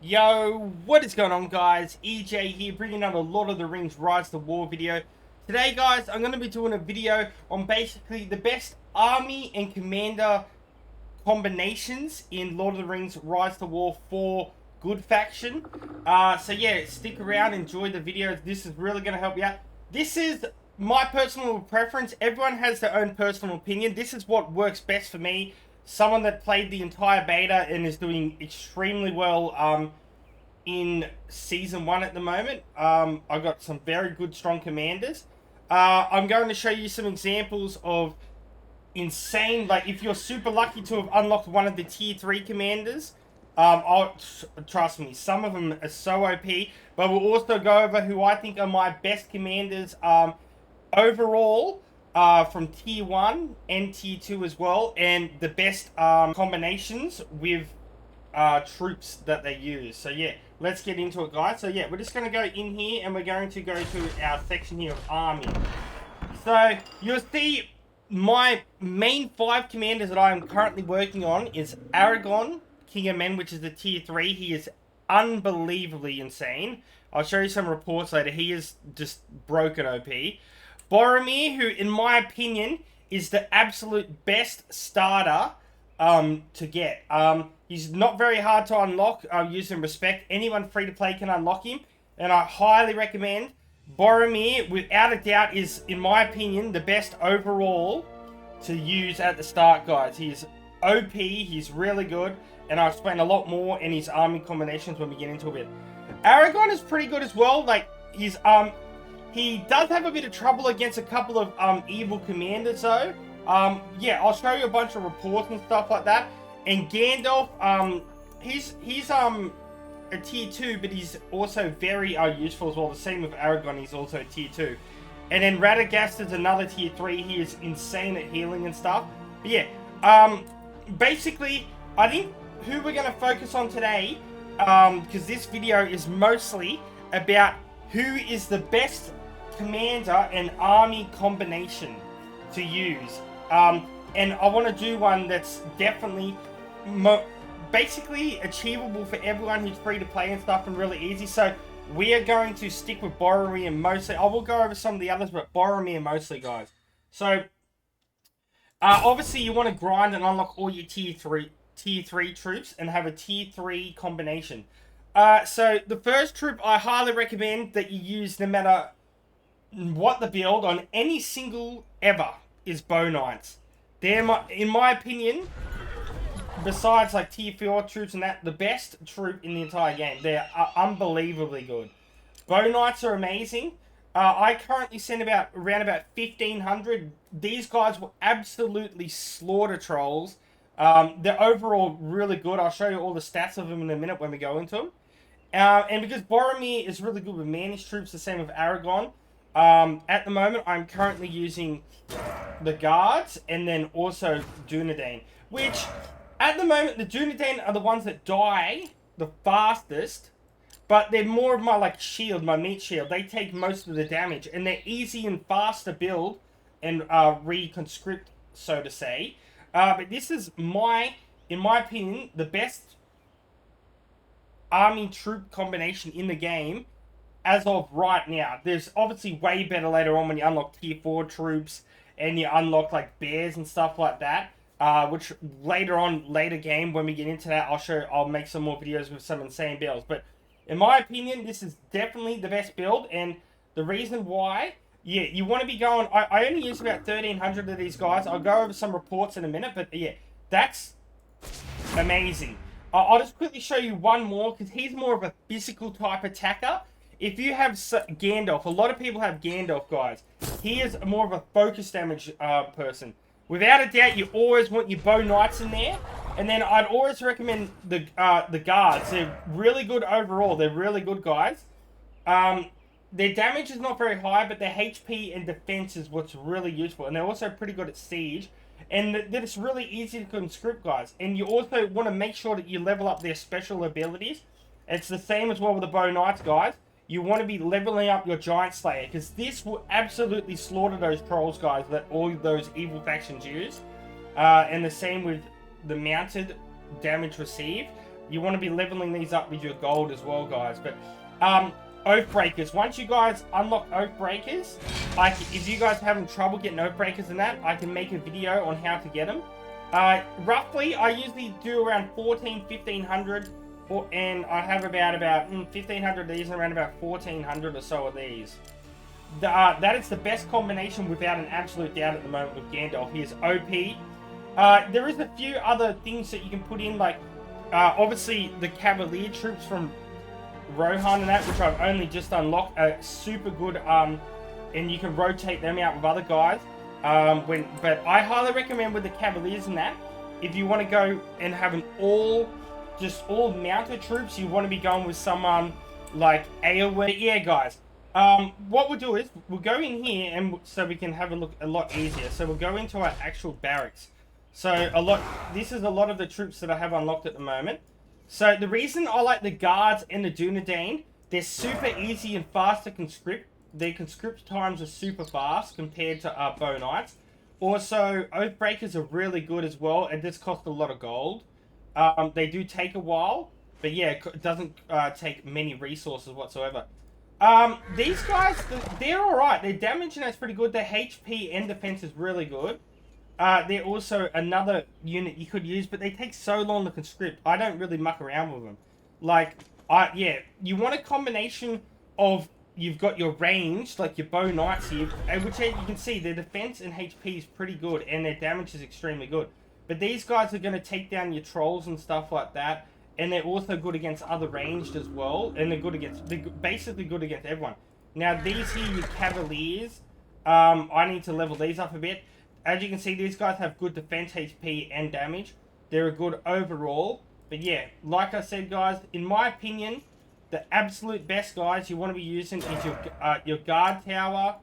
Yo, what is going on, guys? EJ here, bringing out a Lord of the Rings Rise to War video. Today, guys, I'm going to be doing a video on basically the best army and commander combinations in Lord of the Rings Rise to War for good faction. So yeah, stick around, enjoy the video. This is really going to help you out. This is my personal preference. Everyone has their own personal opinion. This is what works best for me. Someone that played the entire beta and is doing extremely well in Season 1 at the moment. I've got some very good, strong commanders. I'm going to show you some examples of insane, like if you're super lucky to have unlocked one of the tier 3 commanders, trust me, some of them are so OP, but we'll also go over who I think are my best commanders overall, from tier 1 and tier 2 as well, and the best combinations with troops that they use. So yeah, let's get into it, guys. So yeah, we're just going to go in here and we're going to go to our section here of army. So you'll see my main 5 commanders that I am currently working on is Aragorn, King of Men, which is the tier 3. He is unbelievably insane. I'll show you some reports later. He is just broken OP. Boromir, who in my opinion is the absolute best starter to get. He's not very hard to unlock, using respect. Anyone free to play can unlock him, and I highly recommend. Boromir, without a doubt, is, in my opinion, the best overall to use at the start, guys. He's OP, he's really good, and I'll explain a lot more in his army combinations when we get into it. Aragorn is pretty good as well. Like, he's he does have a bit of trouble against a couple of evil commanders, though. Yeah, I'll show you a bunch of reports and stuff like that. And Gandalf, he's a tier 2, but he's also very useful as well. The same with Aragorn, he's also a tier 2. And then Radagast is another tier 3. He is insane at healing and stuff. But yeah, basically, I think who we're going to focus on today, because this video is mostly about who is the best commander and army combination to use. And I want to do one that's definitely basically achievable for everyone who's free to play and stuff, and really easy. So we are going to stick with Boromir mostly. I will go over some of the others, but Boromir mostly, guys. So obviously you want to grind and unlock all your tier 3 troops and have a tier 3 combination. So the first troop I highly recommend that you use no matter what the build on any single ever is Bow Knights. They're, in my opinion, besides like tier 4 troops and that, the best troop in the entire game. They're unbelievably good. Bow Knights are amazing. I currently send around about 1,500. These guys will absolutely slaughter trolls. They're overall really good. I'll show you all the stats of them in a minute when we go into them. And because Boromir is really good with Manish troops, the same with Aragorn. At the moment, I'm currently using the guards and then also Dunedain, which at the moment the Dunedain are the ones that die the fastest, but they're more of my like shield, my meat shield. They take most of the damage, and they're easy and fast to build and reconscript, so to say. But this is in my opinion, the best army troop combination in the game as of right now. There's obviously way better later on when you unlock tier 4 troops and you unlock like bears and stuff like that. Which later game when we get into that, I'll make some more videos with some insane builds. But in my opinion, this is definitely the best build, and the reason why, yeah, you want to be going. I only use about 1,300 of these guys. I'll go over some reports in a minute, but yeah, that's amazing. I'll just quickly show you one more, because he's more of a physical type attacker. If you have Gandalf, a lot of people have Gandalf, guys. He is more of a focus damage person. Without a doubt, you always want your Bow Knights in there. And then I'd always recommend the guards. They're really good overall. They're really good guys. Their damage is not very high, but their HP and defense is what's really useful. And they're also pretty good at siege. And that it's really easy to conscript, guys. And you also want to make sure that you level up their special abilities. It's the same as well with the Bow Knights, guys. You want to be leveling up your Giant Slayer, because this will absolutely slaughter those trolls, guys, that all those evil factions use. And the same with the mounted damage received. You want to be leveling these up with your gold as well, guys. But oath breakers. Once you guys unlock oath breakers, if you guys are having trouble getting oath breakers and that, I can make a video on how to get them. Roughly, I usually do around 1500, and I have about 1,500 of these and around about 1,400 or so of these. That is the best combination without an absolute doubt at the moment with Gandalf. He is OP. There is a few other things that you can put in, like obviously the Cavalier troops from Rohan and that, which I've only just unlocked, are super good, and you can rotate them out with other guys. But I highly recommend with the Cavaliers and that, if you want to go and have an all mounted troops, you want to be going with someone like Eowyn. Yeah, guys. What we'll do is we'll go in here, and so we can have a look a lot easier. So we'll go into our actual barracks. So this is a lot of the troops that I have unlocked at the moment. So the reason I like the guards and the Dunedain, they're super easy and fast to conscript. Their conscript times are super fast compared to bow knights. Also, Oathbreakers are really good as well, and this costs a lot of gold. They do take a while, but yeah, it doesn't take many resources whatsoever. These guys, they're alright. Their damage and that's pretty good. Their HP and defense is really good. They're also another unit you could use, but they take so long to conscript. I don't really muck around with them. Like, yeah, you want a combination of, you've got your range, like your bow knights here, which you can see their defense and HP is pretty good, and their damage is extremely good. But these guys are going to take down your trolls and stuff like that, and they're also good against other ranged as well, and they're basically good against everyone. Now, these here, your Cavaliers, I need to level these up a bit. As you can see, these guys have good defense, HP, and damage. They're a good overall. But yeah, like I said, guys, in my opinion, the absolute best guys you want to be using is your guard tower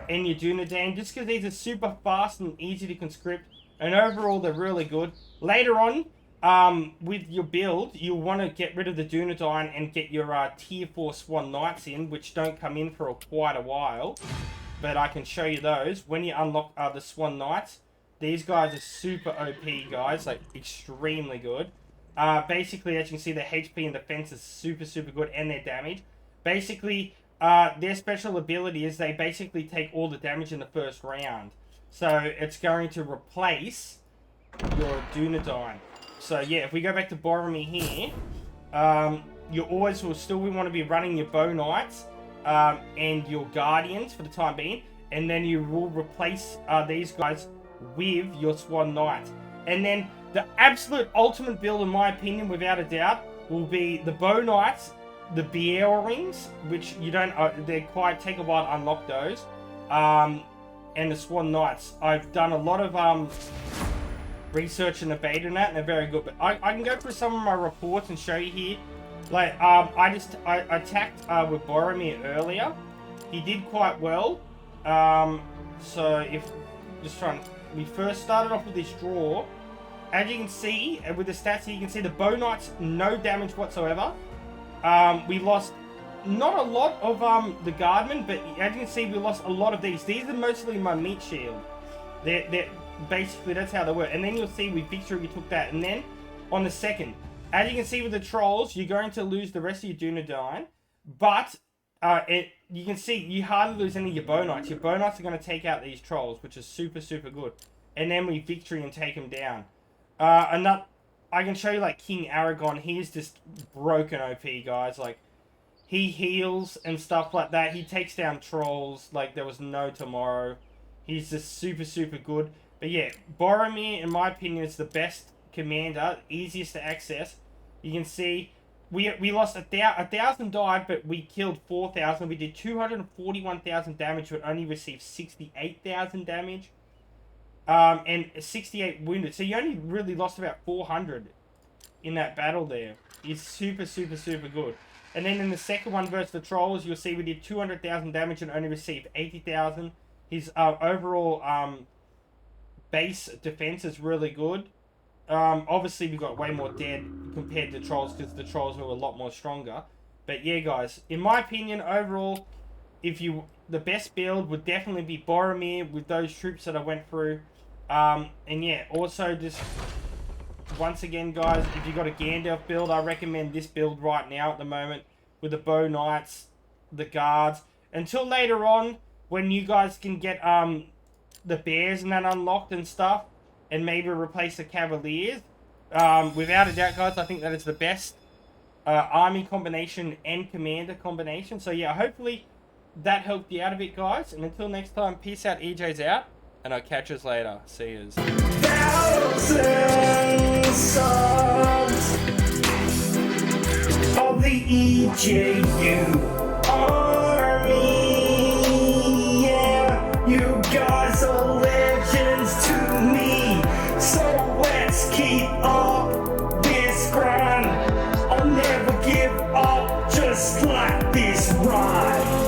and your Dunedain, just because these are super fast and easy to conscript, and overall they're really good. Later on, with your build, you'll want to get rid of the Dunedain and get your tier 4 Swan Knights in, which don't come in for quite a while. But I can show you those. When you unlock the Swan Knights, these guys are super OP, guys, like extremely good. Basically, as you can see, their HP and defense is super, super good, and their damage. Basically, their special ability is they basically take all the damage in the first round. So, it's going to replace your Dunedain. So, yeah, if we go back to Boromir here, you always will still want to be running your Bow Knights and your Guardians for the time being. And then you will replace these guys with your Swan Knights. And then the absolute ultimate build, in my opinion, without a doubt, will be the Bow Knights, the Biel Rings, which you don't, they take a while to unlock those, and the Swan Knights. I've done a lot of research in the beta and that, and they're very good. But I can go through some of my reports and show you here. Like, I attacked with Boromir earlier. He did quite well. So we first started off with this draw. As you can see, with the stats here, you can see the Bow Knights, no damage whatsoever. We lost not a lot of the Guardmen, but as you can see, we lost a lot of these. These are mostly my meat shield. They're basically, that's how they work. And then you'll see with victory, we took that. And then, on the second, as you can see with the Trolls, you're going to lose the rest of your Dunedain. But, you can see, you hardly lose any of your Bow Knights. Your Bow Knights are going to take out these Trolls, which is super, super good. And then we victory and take them down. I can show you, like, King Aragon. He's just broken OP, guys. Like, he heals and stuff like that. He takes down trolls like there was no tomorrow. He's just super, super good. But yeah, Boromir, in my opinion, is the best commander, easiest to access. You can see we lost 1,000 died, but we killed 4,000. We did 241,000 damage, but only received 68,000 damage. And 68 wounded. So you only really lost about 400 in that battle there. It's super, super, super good. And then in the second one versus the Trolls, you'll see we did 200,000 damage and only received 80,000. His overall base defense is really good. Obviously, we got way more dead compared to Trolls because the Trolls were a lot more stronger. But yeah, guys, in my opinion, overall, the best build would definitely be Boromir with those troops that I went through. And yeah, also just once again, guys, if you got a Gandalf build, I recommend this build right now at the moment with the bow knights, the guards. Until later on, when you guys can get the bears and that unlocked and stuff, and maybe replace the cavaliers. Without a doubt, guys, I think that is the best army combination and commander combination. So yeah, hopefully that helped you out a bit, guys. And until next time, peace out. EJ's out, and I'll catch us later. See yous. Thousands subs of the EJU army. Yeah, you guys are legends to me. So let's keep up this grind. I'll never give up, just like this rhyme.